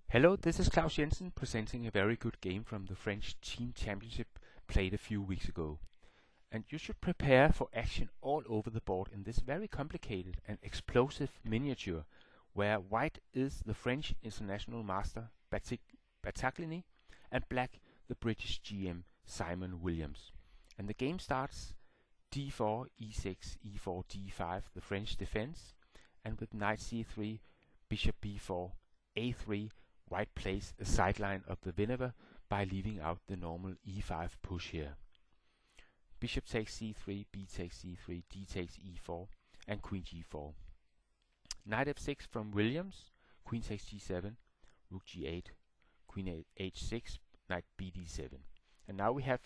Hello, this is Claus Jensen presenting a very good game from the French Team Championship played a few weeks ago. And you should prepare for action all over the board in this very complicated and explosive miniature, where white is the French international master Battaglini and black the British GM Simon Williams. And the game starts d4, e6, e4, d5, the French defense, and with knight c3, bishop b4, a3, white plays a sideline of the Vinegar by leaving out the normal e5 push here. Bishop takes c3, b takes c3, d takes e4, and queen g4. Knight f6 from Williams, queen takes g7, rook g8, queen h6, knight bd7. And now we have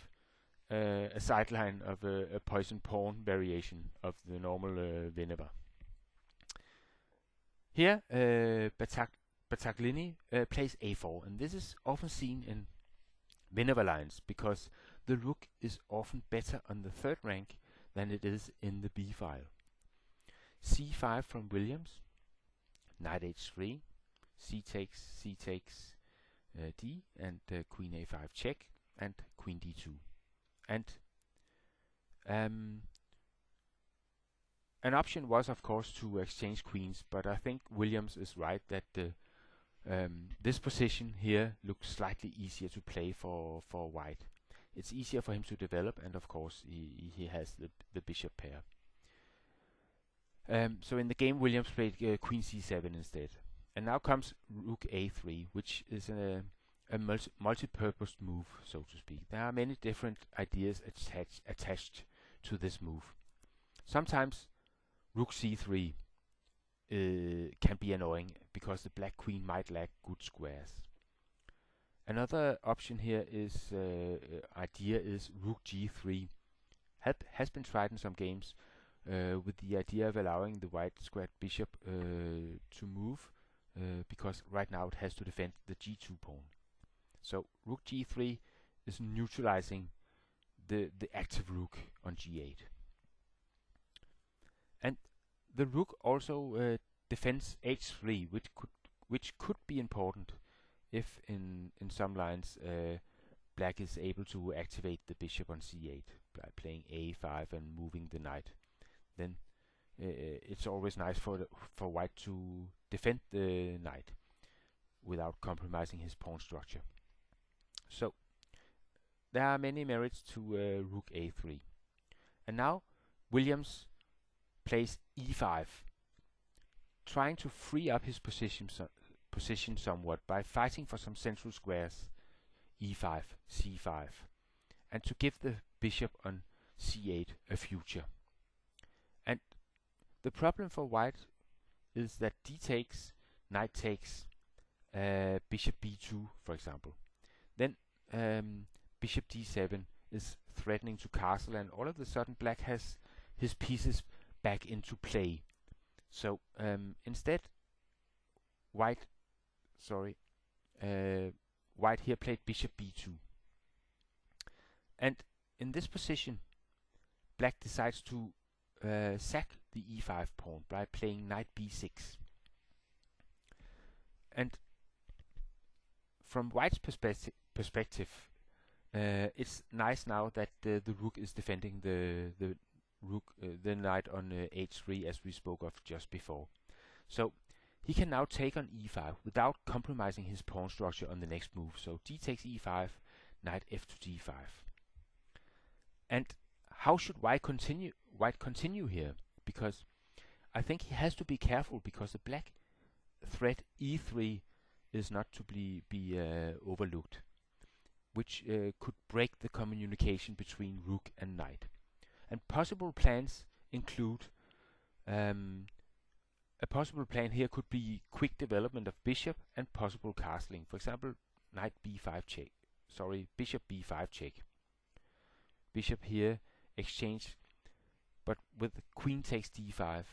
a sideline of a poison pawn variation of the normal Vinegar. Here, Battaglini plays a4, and this is often seen in Vinegar lines because the rook is often better on the third rank than it is in the b file. c5 from Williams, knight h3, c takes d, and queen a5 check, and queen d2. And an option was, of course, to exchange queens, but I think Williams is right that this position here looks slightly easier to play for white. It's easier for him to develop, and of course he has the bishop pair. So in the game, Williams played queen c7 instead. And now comes rook a3, which is a multi-purpose move, so to speak. There are many different ideas attached to this move. Sometimes rook c3 can be annoying because the black queen might lack good squares. Another option here is idea is rook g3. Has been tried in some games with the idea of allowing the white squared bishop to move because right now it has to defend the g2 pawn. So rook g3 is neutralizing the active rook on g8. And the rook also defends h3, which could be important if in some lines black is able to activate the bishop on c8 by playing a5 and moving the knight. Then it's always nice for white to defend the knight without compromising his pawn structure. So there are many merits to rook a3. And now Williams plays e5, trying to free up his position somewhat by fighting for some central squares, e5, c5, and to give the bishop on c8 a future. And the problem for white is that d takes, knight takes, bishop b2, for example. Then bishop d7 is threatening to castle, and all of a sudden black has his pieces back into play. So instead, white here played bishop b2. And in this position, black decides to sack the e5 pawn by playing knight b6. And from white's perspective, it's nice now that the rook is defending the knight on h3, as we spoke of just before. So he can now take on e5 without compromising his pawn structure on the next move. So d takes e5, knight f to d5. And how should white continue here? Because I think he has to be careful, because the black threat e3 is not to be overlooked, which could break the communication between rook and knight. And possible plans include a possible plan here could be quick development of bishop and possible castling. For example, knight b5 check. Bishop b5 check. Bishop here exchange, but with queen takes d5,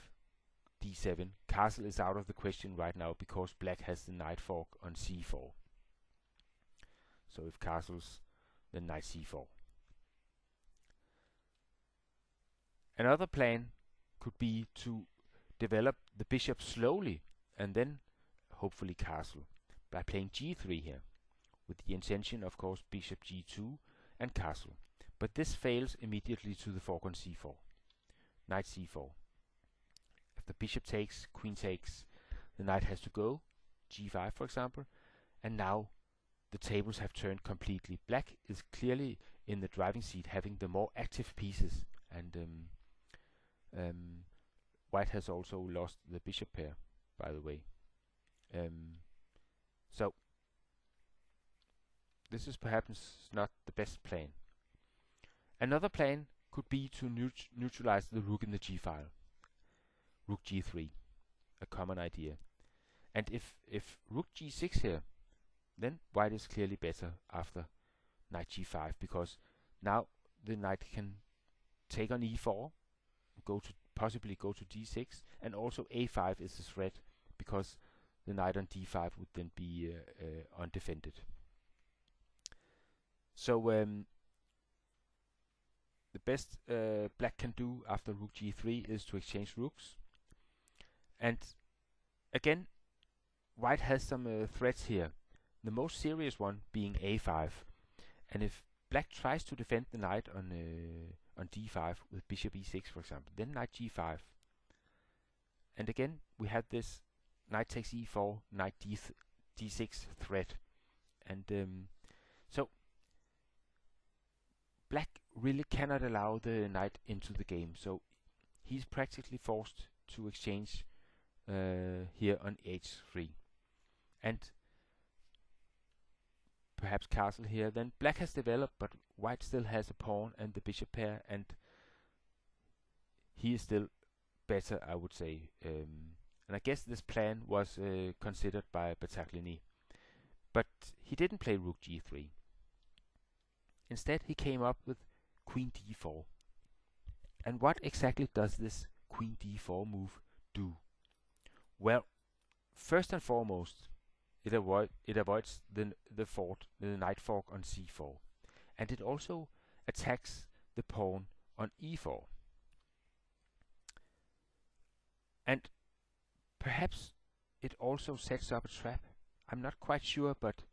d7. Castle is out of the question right now because black has the knight fork on c4. So if castles, then knight c4. Another plan could be to develop the bishop slowly and then hopefully castle. by playing g3 here, with the intention, of course, bishop g2 and castle. But this fails immediately to the fork on c4. Knight c4. If the bishop takes, queen takes, the knight has to go, g5 for example, and now the tables have turned completely. Black is clearly in the driving seat, having the more active pieces, and white has also lost the bishop pair, by the way. So this is perhaps not the best plan. Another plan could be to neutralize the rook in the g-file. Rook g3, a common idea. And if rook g6 here, then white is clearly better after knight g5, because now the knight can take on e4, possibly go to d6, and also a5 is a threat, because the knight on d5 would then be undefended. So the best black can do after rook g3 is to exchange rooks. And again, white has some threats here. The most serious one being a5. And if black tries to defend the knight on d5 with bishop e6, for example, then knight g5. And again, we have this knight takes e4, knight d6 threat. And so black really cannot allow the knight into the game. So he's practically forced to exchange here on h3. And perhaps castle here. Then black has developed, but white still has a pawn and the bishop pair, and he is still better, I would say. And I guess this plan was considered by Battaglini. But he didn't play rook g3. Instead, he came up with queen d4. And what exactly does this queen d4 move do? Well, first and foremost, it avoids the knight fork on c4, and it also attacks the pawn on e4. And perhaps it also sets up a trap. I'm not quite sure, but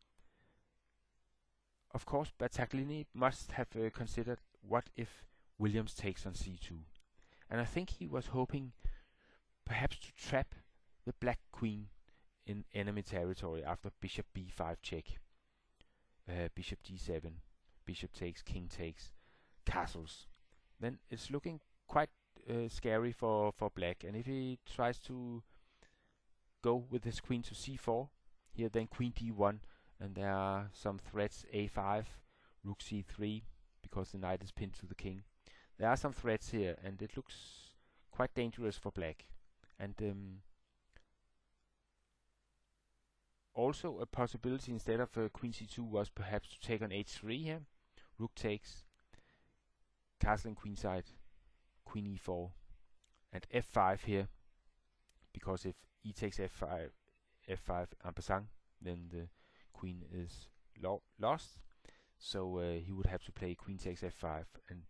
of course Battaglini must have considered what if Williams takes on c2. And I think he was hoping perhaps to trap the black queen in enemy territory after bishop b5 check, bishop d7, bishop takes, king takes, castles. Then it's looking quite scary for black. And if he tries to go with his queen to c4, here then queen d1, and there are some threats, a5, rook c3, because the knight is pinned to the king. There are some threats here, and it looks quite dangerous for black. And also a possibility instead of queen c2 was perhaps to take on h3 here. Rook takes, castling queenside, queen e4, and f5 here, because if e takes f5 en passant, then the queen is lost. So he would have to play queen takes f5, and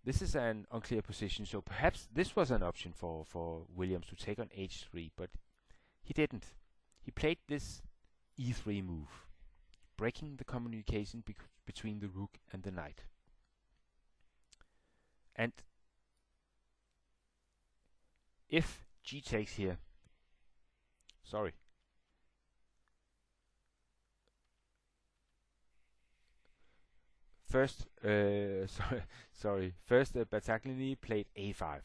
this is an unclear position. So perhaps this was an option for Williams to take on h3, but he didn't. He played this e3 move, breaking the communication between the rook and the knight. And if g takes here, first Battaglini played a5,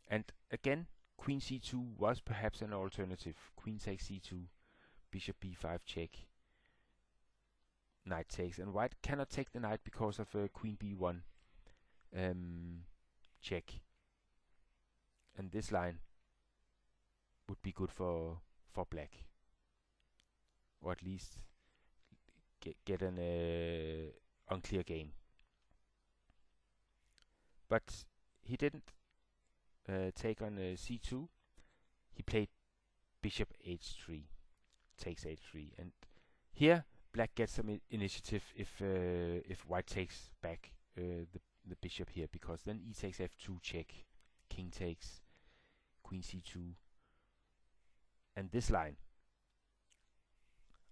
and again queen c2 was perhaps an alternative. Queen takes c2, bishop b5 check, knight takes, and white cannot take the knight because of queen b1 check. And this line would be good for black, or at least get an unclear game. But he didn't take on c2. He played bishop h3, takes h3, and here black gets some initiative if white takes back the bishop here, because then e takes f2 check, king takes, queen c2, and this line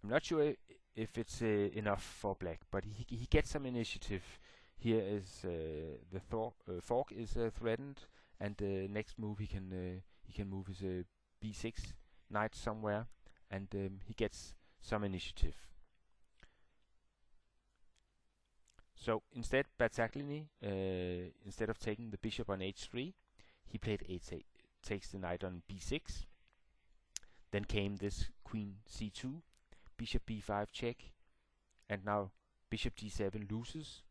I'm not sure if it's enough for black, but he gets some initiative. Here is the fork is threatened, and the next move he can move his b6 knight somewhere, and he gets some initiative. So instead, Battaglini, instead of taking the bishop on h3, he played takes the knight on b6. Then came this queen c2, bishop b5 check, and now bishop d7 loses,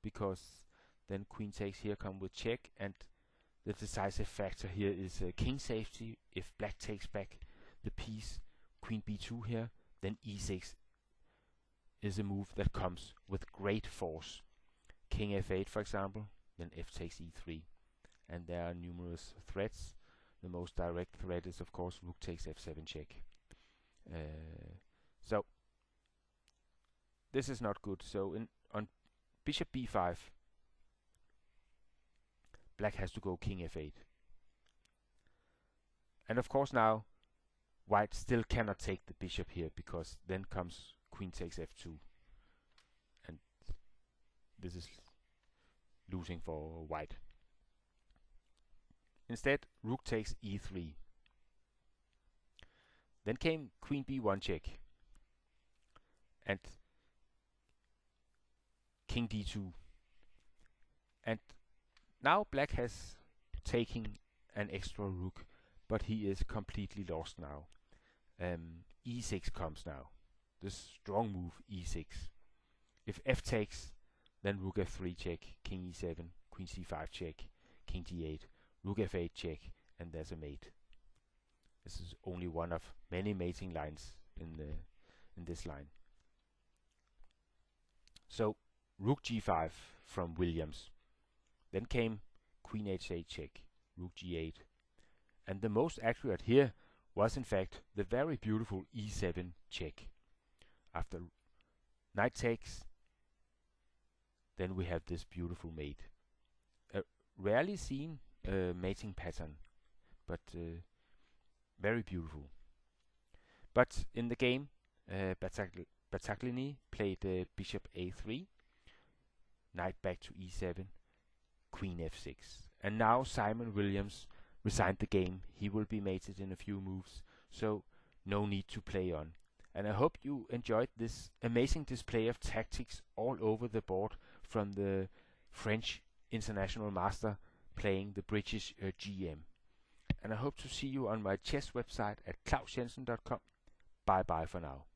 because then queen takes here come with check, and the decisive factor here is king safety. If black takes back the piece, queen b2 here, then e6 is a move that comes with great force. King f8, for example, then f takes e3, and there are numerous threats. The most direct threat is, of course, rook takes f7 check. So this is not good. So on bishop b5, black has to go king f8. And of course now, white still cannot take the bishop here, because then comes queen takes f2. And this is losing for white. Instead, rook takes e3. Then came queen b1 check, and king d2. And now black has taken an extra rook, but he is completely lost now. E6 comes now. This strong move, e6. If f takes, then rook f3 check, king e7, queen c5 check, king d8, rook f8 check, and there's a mate. This is only one of many mating lines in this line. So rook g5 from Williams. Then came queen h8 check, rook g8. And the most accurate here was in fact the very beautiful e7 check. After knight takes, then we have this beautiful mate. A rarely seen mating pattern, but very beautiful. But in the game, Battaglini played bishop a3, knight back to e7, queen f6. And now Simon Williams resigned the game. He will be mated in a few moves, so no need to play on. And I hope you enjoyed this amazing display of tactics all over the board from the French international master playing the British GM. And I hope to see you on my chess website at klausjensen.com. Bye bye for now.